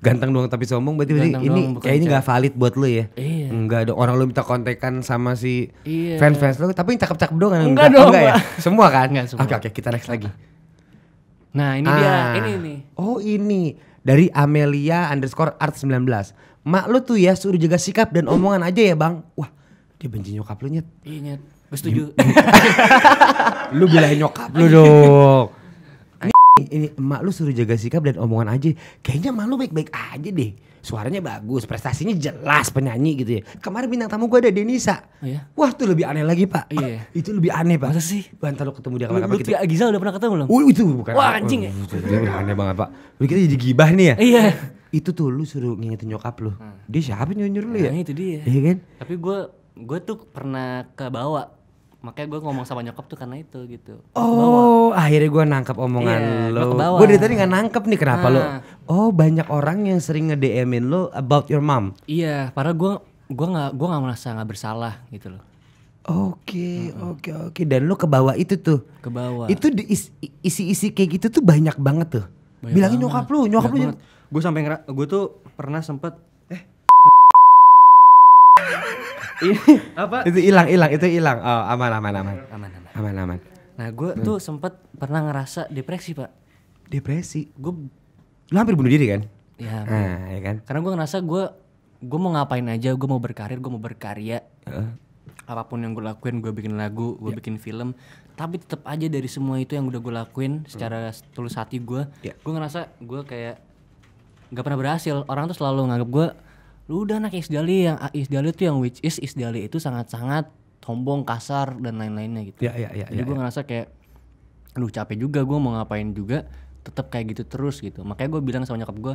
Ganteng doang tapi sombong berarti ini kayaknya gak valid buat lu ya. Iya. Enggak ada orang lu minta kontekan sama si Iya. fans lu, tapi yang cakep-cakep doang kan? Enggak dong, ya? Semua kan? Enggak semua. Oke, kita next lagi. Nah ini dia, ini nih. Oh ini dari Amelia _art 19. Mak lu tuh ya suruh jaga sikap dan omongan aja ya bang. Wah dia benci nyokap lu Nyet. Iya Nyet, gue setuju. Lu bilangin nyokap lu dong. Ini emak lu suruh jaga sikap dan omongan aja. Kayaknya emak lu baik-baik aja deh. Suaranya bagus, prestasinya jelas, penyanyi gitu ya. Kemarin bintang tamu gue ada Denisa. Oh ya? Wah tuh lebih aneh lagi pak. Iya. Itu lebih aneh pak. Masa sih? Bantar lu ketemu dia Lu kapan-kapan kita. Rizal udah pernah ketemu belum? Itu bukan. Wah, anjing ya. Dia udah aneh banget pak. Lu kita jadi gibah nih ya. Iya. Itu tuh lu suruh ngingetin nyokap lu. Dia siapa nyuruh lu ya? Nah itu dia. Iya kan? Tapi gue tuh pernah kebawa. Makanya gue ngomong sama nyokap tuh karena itu gitu. Oh, akhirnya gue nangkap omongan Iya, gua lo. kebawa. Gue dari tadi nggak nangkep nih kenapa lo. Nah. Oh, banyak orang yang sering nge-DM-in lo about your mom. Iya, padahal gue nggak merasa nggak bersalah gitu loh. Oke. Dan lo kebawa itu tuh. Kebawa. Itu isi-isi kayak gitu tuh banyak banget tuh. Banyak Bilangin banget. nyokap lu. Gue sampai gue tuh pernah sempet apa? Itu hilang. Oh, aman. Aman. Nah, gue tuh sempet pernah ngerasa depresi, Pak. Depresi. Gue Lo hampir bunuh diri kan? ya, Ya kan? karena gue ngerasa gue mau ngapain aja, gue mau berkarir, gue mau berkarya. Apapun yang gue lakuin, gue bikin lagu, gue bikin film, tapi tetap aja dari semua itu yang udah gue lakuin secara tulus hati gue ngerasa gue kayak nggak pernah berhasil. Orang tuh selalu nganggap gue, lu udah anak Isdali, yang Isdali tuh yang which is Isdali itu sangat-sangat sombong, kasar dan lain-lainnya gitu. Jadi gue ngerasa kayak, aduh capek juga, gue mau ngapain juga, tetap kayak gitu terus gitu. Makanya gue bilang sama nyokap gue,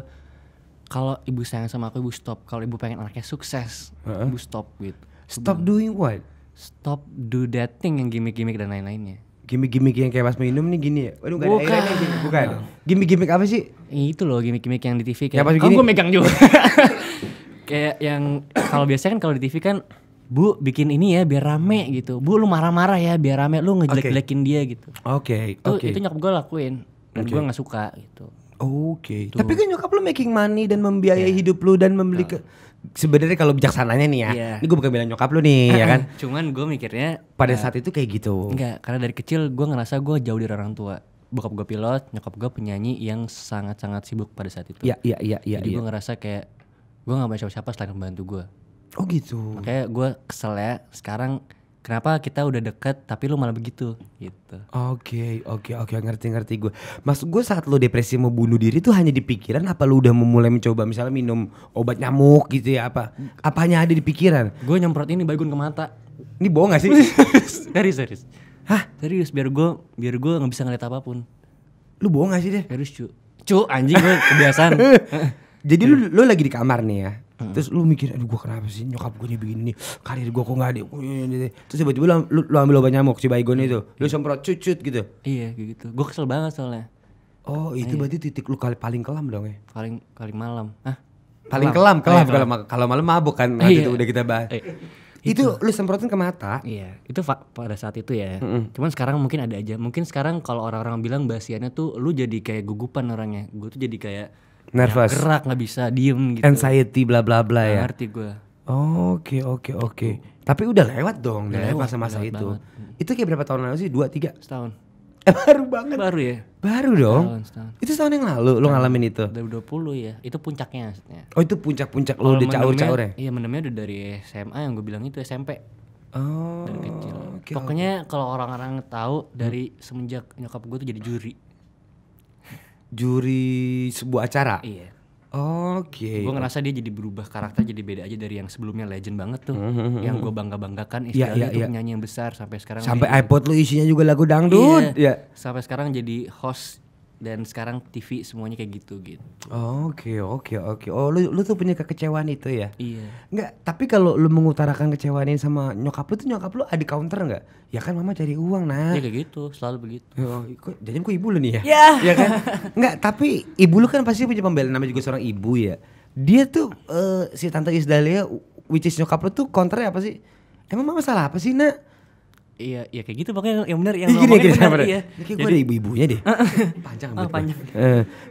kalau ibu sayang sama aku, ibu stop. Kalau ibu pengen anaknya sukses, ibu stop gitu. Stop doing what? Stop do that thing yang gimmick-gimmick dan lain-lainnya. Gimmick-gimmick yang kayak pas minum nih gini ya? Waduh gak ada Bukan. airnya gini. Bukan. Gimmick-gimmick apa sih? Itu loh gimmick-gimmick yang di TV Ya, kayak, pas gini. gue megang juga. Kayak yang kalau biasanya kan kalau di TV kan, bu bikin ini ya biar rame gitu. Bu lu marah-marah ya biar rame, lu ngejelek-jelekin dia gitu. Oke. Itu nyokap gue lakuin dan gue gak suka gitu. Oke. Tapi kan nyokap lu making money dan membiayai hidup lu dan membeli sebenarnya kalau bijaksananya nih ya. Iya. Ini gue bukan bilang nyokap lu nih ya kan. Cuman gue mikirnya Pada saat itu kayak gitu. enggak, karena dari kecil gue ngerasa gue jauh dari orang tua. Bokap gue pilot, nyokap gue penyanyi yang sangat-sangat sibuk pada saat itu. Iya. Jadi gue ngerasa kayak gue gak punya siapa-siapa selain pembantu gue. Oh gitu. Makanya gue kesel ya sekarang, kenapa kita udah deket tapi lu malah begitu gitu. Oke, ngerti gue. Maksud gue saat lu depresi mau bunuh diri tuh hanya di pikiran apa lu udah mulai mencoba misalnya minum obat nyamuk gitu ya apa? Apa hanya ada di pikiran? Gue nyemprot ini baygon ke mata. Ini bohong gak sih? Serius. Hah? Serius biar gue nggak bisa ngeliat apapun. Lu bohong gak sih deh? Serius cu anjing gue kebiasaan. Jadi lu lagi di kamar nih ya. Terus lu mikir, aduh gue kenapa sih nyokap gue begini nih, karir gue kok gak ada. Terus tiba-tiba lu ambil obat nyamuk si baygon itu, lu semprot cucut gitu. Iya gitu. Gue kesel banget soalnya. Oh itu berarti titik lu paling kelam dong ya? Paling malam. Paling kelam. Kalau malam mabuk kan, waktu itu udah kita bahas. Itu lu semprotin ke mata. Iya, itu pada saat itu ya. Cuman sekarang mungkin ada aja. Mungkin sekarang kalau orang-orang bilang basiannya tuh lu jadi kayak gugupan orangnya. Gue tuh jadi kayak nervous, gerak nggak bisa diem gitu. anxiety bla bla bla ya. Ngerti gue. Oke. Tapi udah lewat dong, udah lewat masa-masa itu. Itu kayak berapa tahun lalu sih? 2-3? Setahun. Baru banget. Baru ya. Baru dong. Setahun. Itu setahun yang lalu lo ngalamin itu. 2020 ya. Itu puncaknya maksudnya. Oh itu puncak-puncak lo udah caur-caur ya? Iya mendemnya udah dari SMA yang gue bilang itu SMP. Oh. Dari kecil. Okay, Pokoknya kalau orang-orang tahu dari semenjak nyokap gue tuh jadi juri sebuah acara. Iya. Oke. Gue ngerasa dia jadi berubah karakter, jadi beda aja dari yang sebelumnya legend banget tuh. Yang gue banggakan istilahnya tuh penyanyi yang besar sampai sekarang. Sampai iPod lu isinya juga lagu dangdut. Iya. Sampai sekarang jadi host dan sekarang TV semuanya kayak gitu. Oke. Oh, lu tuh punya kekecewaan itu ya? Iya. Enggak, tapi kalau lu mengutarakan kekecewaan ini sama nyokap lu ada counter enggak? Ya kan mama cari uang, nah. Ya kayak gitu, selalu begitu. Oh, jajan kok ibu lu nih ya? Ya. Ya kan? Enggak, tapi ibu lu kan pasti punya pembelaan, namanya juga seorang ibu ya. Dia tuh si Tante Isdalia which is nyokap lu tuh counternya apa sih? Emang mama salah apa sih, Nak? Iya, ya kayak gitu pokoknya yang benar yang Gini, ngomongnya benar. bener. Iya. Ini kayak gue ada ibu-ibunya deh. Panjang Oh, panjang.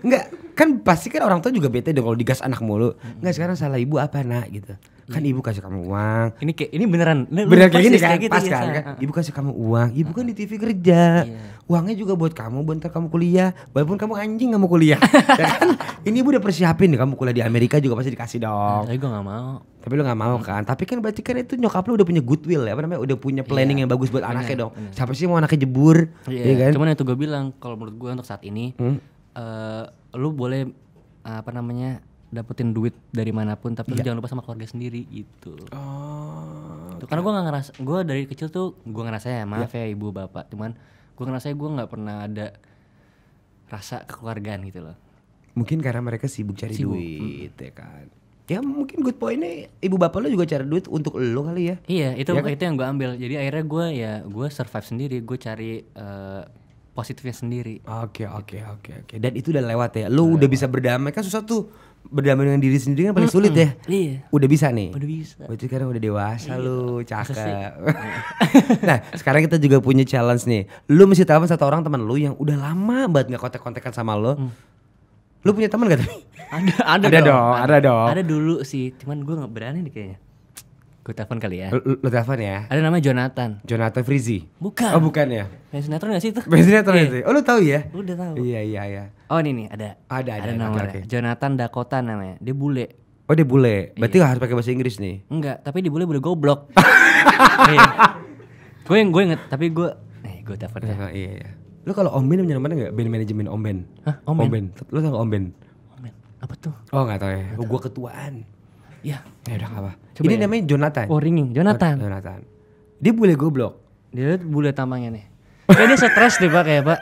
Enggak, kan pasti kan orang tua juga bete dong kalau digas anak mulu. Enggak, sekarang salah ibu apa, Nak, gitu. Kan ibu kasih kamu uang. Ini beneran. Bener kayak gini kan, gitu, pas ya, kan. Ibu kasih kamu uang, ibu kan di TV kerja. Uangnya juga buat kamu, bentar kamu kuliah. Walaupun kamu anjing gak mau kuliah. Ya kan? Ini ibu udah persiapin nih, kamu kuliah di Amerika juga pasti dikasih dong. Tapi gue gak mau. Tapi lu gak mau kan. Tapi kan berarti kan itu nyokap lu udah punya goodwill ya, apa namanya, udah punya planning yang bagus buat anaknya dong. Siapa sih mau anaknya jebur? Iya kan? Cuman itu gue bilang, kalau menurut gue untuk saat ini lu boleh apa namanya dapetin duit dari manapun, tapi lu jangan lupa sama keluarga sendiri gitu. Oh. Karena gue nggak ngerasa, gue dari kecil tuh gue ngerasa ya, maaf ya ibu bapak, cuman gue ngerasa gue nggak pernah ada rasa kekeluargaan gitu loh. Mungkin karena mereka sibuk cari duit ya kan. Ya mungkin good point-nya ibu bapak lu juga cari duit untuk lo kali ya. Iya, itu Ya kan? itu yang gue ambil. Jadi akhirnya gue survive sendiri, gue cari positifnya sendiri. Oke. Dan itu udah lewat ya. Lu udah bisa berdamai, kan susah tuh berdamai dengan diri sendiri kan paling sulit ya. Iya. Udah bisa nih. Udah bisa. Berarti sekarang udah dewasa lu, cakep. Nah, sekarang kita juga punya challenge nih. Lu mesti telepon satu orang teman lu yang udah lama banget nggak kontak-kontakan sama lu. Lu punya teman gak tapi? Ada dong. Ada dulu sih, cuman gue nggak berani nih kayaknya. Gue telepon kali ya. Lu telepon ya. Ada namanya Jonathan Frizi. Bukan. Oh, bukan ya. Main sinetron gak sih itu? Sinetron itu. Oh, lu tahu ya? Udah tahu. Iya. Oh ini nih ada. Ada, namanya. oke. Jonathan Dakota namanya. Dia bule. Oh, dia bule. Berarti harus pakai bahasa Inggris nih. Enggak, tapi dia bule goblok. Iya. Gue inget, tapi gue telepon ya. Iya. Lu kalau Om Ben punya namanya enggak? Band manajemen Om Ben. Hah? Om Ben? Lu tau gak Om Ben? Apa tuh? Oh, enggak tahu ya. Gua ketuaan. Ya. Ya udah apa. Coba Ini ya. namanya Jonathan. Oh ringing, Jonathan. Jonathan. Dia bule goblok. Dia bule tampangnya nih. Kayak dia stres deh pak kayak pak.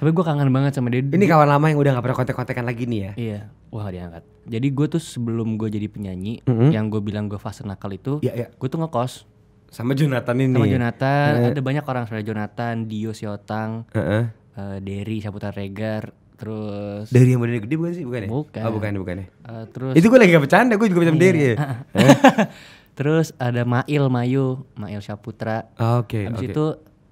Tapi gue kangen banget sama dia. Ini kawan lama yang udah gak pernah kontak-kontakan lagi nih ya. Iya. Wah gak diangkat. Jadi gue tuh sebelum gue jadi penyanyi, yang gue bilang gue fase nakal itu, Iya. gue tuh ngekos Sama Jonathan ini. sama Jonathan. Ada banyak orang, sebenarnya Jonathan, Dio Siotang, Heeh. Derry Saputra Regar, terus Dari yang badannya gede bukan sih? Bukan ya? Bukan. Oh, bukan ya. terus Itu gue lagi gak bercanda, gue juga bisa Derry ya. terus ada Mail Saputra. Oke. Habis itu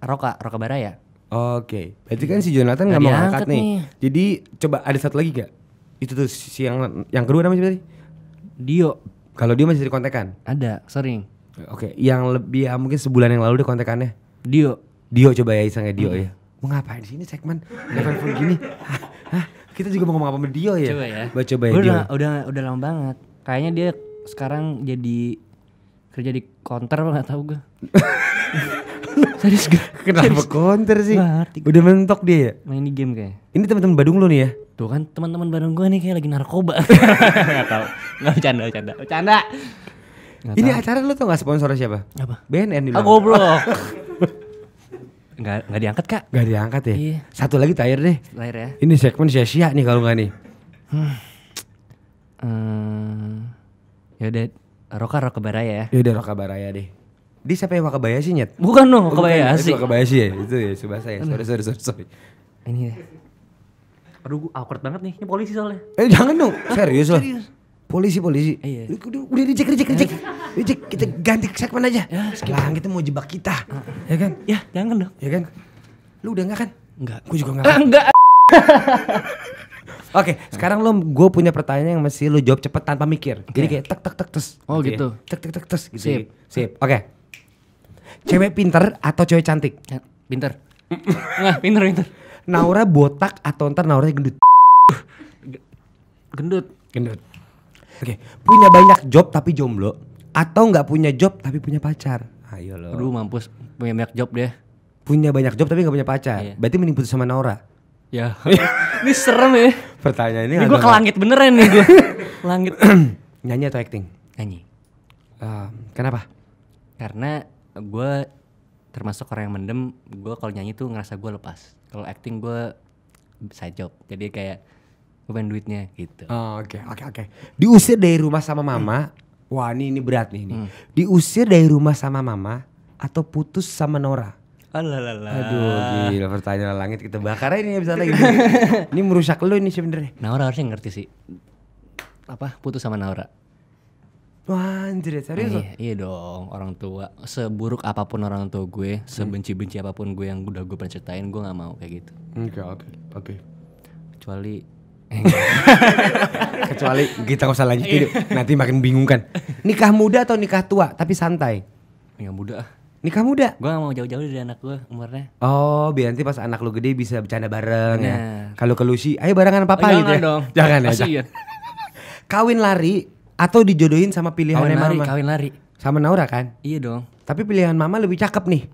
Roka Baraya. Oke. Berarti kan si Jonathan Nggak gak mau diangkat ngangkat nih. nih. Jadi coba ada satu lagi gak? Itu tuh si yang kedua namanya siapa tadi? Dio Kalau dia masih di kontekan. ada sering. Oke, yang lebih ya mungkin sebulan yang lalu deh kontekannya. Dio Dio coba ya isengnya Dio ya. Mau ngapain sih ini segmen level gini? Hah? Kita juga mau ngomong apa sama Dio ya? coba ya. Coba ya Gua Dio. udah lama banget. Kayaknya dia sekarang jadi kerja di counter apa nggak tahu gue. Serius gue. Kenapa counter sih? Nggak ngerti. Udah mentok dia ya? Main di game kayak. Ini teman-teman Badung lu nih ya? Tuh kan teman-teman bareng gue nih kayak lagi narkoba. Gak tahu. Nggak bercanda. Ini acara lu tau gak sponsornya siapa? Apa? BNN Ah bilang. goblok. Nggak diangkat kak. Gak diangkat ya? Iya. Satu lagi terakhir deh. Lahir ya. Ini segmen sia-sia nih kalau gak nih. Ya udah Roka Baraya ya. Ya udah Roka Baraya deh. Dia siapa yang Wakabaya sih Nyet? Bukan dong Kobayashi. Itu Wakabayashi ya? Itu ya Subasa ya? Sorry. Ini ya. Aduh gue awkward banget nih. Ini polisi soalnya. Jangan dong, serius lah. Polisi. Iya. Udah reject. Reject, kita ganti segmen aja. Ya, Lah kita mau jebak kita. Ya kan? Ya jangan dong. Ya kan? Lu udah enggak kan? Enggak. Gue juga enggak. Enggak. Oke, sekarang gue punya pertanyaan yang mesti lu jawab cepet tanpa mikir. Jadi kayak tek tes. Oh, gitu. Ya. Tek tes gitu. Sip. Oke. Cewek pinter atau cewek cantik? Ya, pinter. Nggak, pinter. Naura botak atau ntar Naura gendut? Gendut. Oke, punya banyak job tapi jomblo atau nggak punya job tapi punya pacar? Ayo lo. Aduh mampus. Punya banyak job deh. Punya banyak job tapi nggak punya pacar. Iya. Berarti mending putus sama Naura. Ya. Ini serem ya. Pertanyaan ini Ini gue ke langit beneran nih gue. Langit. Nyanyi atau acting? Nyanyi. Kenapa? Karena gue termasuk orang yang mendem. Gue kalau nyanyi tuh ngerasa gue lepas. Kalau acting gue side job. Jadi kayak gue pengen duitnya gitu. Oh, oke. Diusir dari rumah sama mama. Wah, ini berat nih. Diusir dari rumah sama mama atau putus sama Nora? Alalala. Aduh, gila pertanyaan langit kita bakar ini bisa lagi. Ini merusak lu ini sebenarnya. Naura harusnya ngerti sih. Apa putus sama Naura? Wah, anjir, serius lo? Iya dong, orang tua. Seburuk apapun orang tua gue, sebenci-benci apapun gue yang udah gue pernah ceritain, gue gak mau kayak gitu. Oke. Kecuali kita gak usah lanjutin, nanti makin bingung kan. Nikah muda atau nikah tua tapi santai? Nikah muda ah. Nikah muda? Gue gak mau jauh-jauh dari anak gue umurnya. Oh, biar nanti pas anak lu gede bisa bercanda bareng ya. Bener. Kalau ke Lucy, ayo barengan papa gitu ya. Dong. Jangan ya. Kasian. Kawin lari atau dijodohin sama pilihannya mama? Kawin lari. Sama Naura kan? Iya dong. Tapi pilihan mama lebih cakep nih.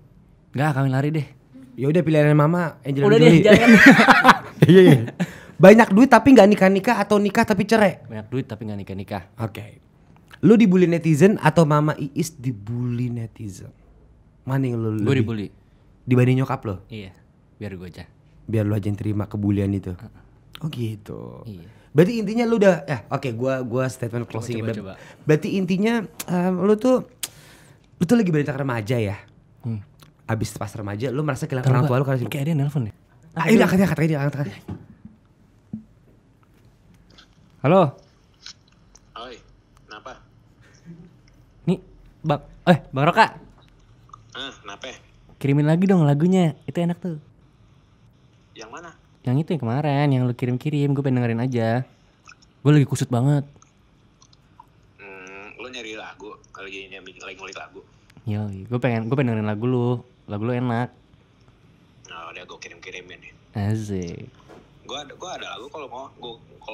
Enggak, kawin lari deh. Ya udah pilihan mama Angelina Udah Jolie. deh, jangan. Iya. Banyak duit tapi nggak nikah atau nikah tapi cerai. Banyak duit tapi gak nikah. Oke. Lu dibully netizen atau mama Iis dibully netizen? Mana yang lu Gue lebih? dibully. Dibanding nyokap lo? Iya, biar gue aja. Biar lu aja yang terima kebulian itu. Oh gitu. Iya. Berarti intinya lu udah oke, gua statement closing. Coba. Berarti intinya lu tuh lagi beranjak remaja ya. Abis pas remaja lu merasa kehilangan orang tua lu karena kayak dia nelpon ya. Ayo udah angkat aja. Halo. Oi, kenapa? Nih, Bang Roka. Kenapa? Kirimin lagi dong lagunya. Itu enak tuh. Yang mana? Yang itu yang kemarin, yang lu kirim-kirim, gue pengen dengerin aja. Gue lagi kusut banget. Lu nyari lagu, lagi ngulik lagu. Yo, gue pengen dengerin lagu lu. Lagu lu enak. Nah, udah gue kirim-kirimin nih. Asik. Gua ada lagu kalau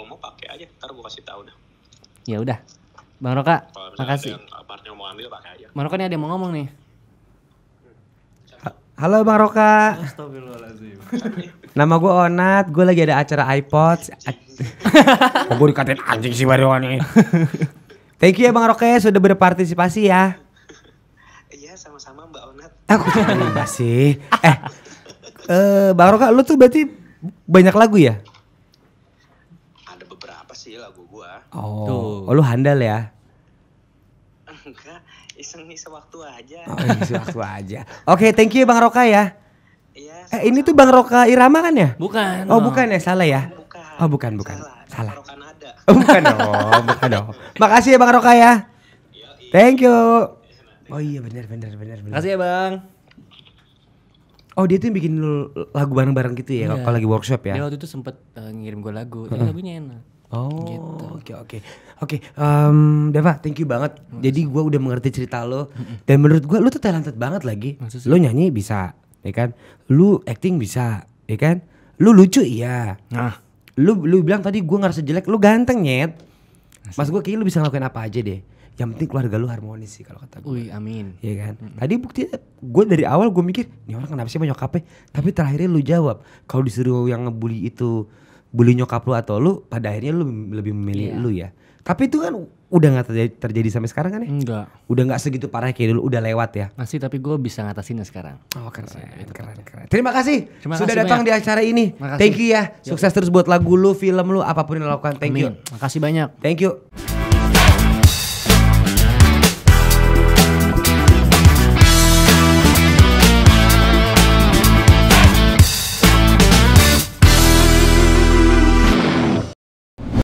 mau pakai aja, ntar gue kasih tahu dah. Ya udah. Bang Roka, Kalau misalnya makasih. ada yang partnya mau ambil pakai aja. Bang Roka nih ada yang mau ngomong nih. Halo Bang Roka. Astagfirullahaladzim. Nama gue Onat, gue lagi ada acara iPod. Gue dikatain anjing sih baru nih. Thank you ya Bang Roka sudah berpartisipasi ya. Iya, sama-sama Mbak Onat. Aku coba sih. Bang Roka, lu tuh berarti banyak lagu ya? Ada beberapa sih lagu gua. Oh, lu handal ya? Enggak, iseng-iseng waktu aja. Oh, isi waktu aja. Oke, thank you Bang Roka ya. Iya. Ini tuh Bang Roka Irama kan ya? Bukan. Oh, bukan ya, salah ya? Bukan. Oh, bukan. Salah. Rokan ada. Oh, bukan dong. Makasih ya Bang Roka ya. Thank you. Oh iya benar. Makasih ya Bang. Oh dia tuh bikin lagu bareng-bareng gitu ya kalau lagi workshop ya? Dia waktu itu sempet ngirim gue lagu. Jadi lagunya enak. Oh gitu. Oke. Deva, thank you banget. Jadi gue udah mengerti cerita lo. Dan menurut gue lo tuh talented banget lagi. Lo nyanyi bisa, ya kan? Lu acting bisa, ya kan? Lu lucu iya. Nah, Lu bilang tadi gue ngerasa jelek, lu ganteng nyet. Mas gue kayaknya lu bisa ngelakuin apa aja deh. Yang penting keluarga lu harmonis sih kalau kata gue. wih amin. Iya kan? Tadi bukti gue dari awal gue mikir nih orang kenapa sih sama nyokapnya. Tapi terakhirnya lu jawab. Kalau disuruh yang ngebully itu bully nyokap lu atau lu, pada akhirnya lu lebih memilih lu ya. Tapi itu kan udah gak terjadi sampai sekarang kan ya? Enggak. Udah gak segitu parah kayak dulu, udah lewat ya? Masih tapi gue bisa ngatasinnya sekarang. Oh keren. Terima kasih sudah kasih datang banyak. di acara ini. Makasih. Thank you ya. Sukses terus buat lagu lu, film lu, apapun yang lo lakukan. Thank you. Makasih banyak. Thank you.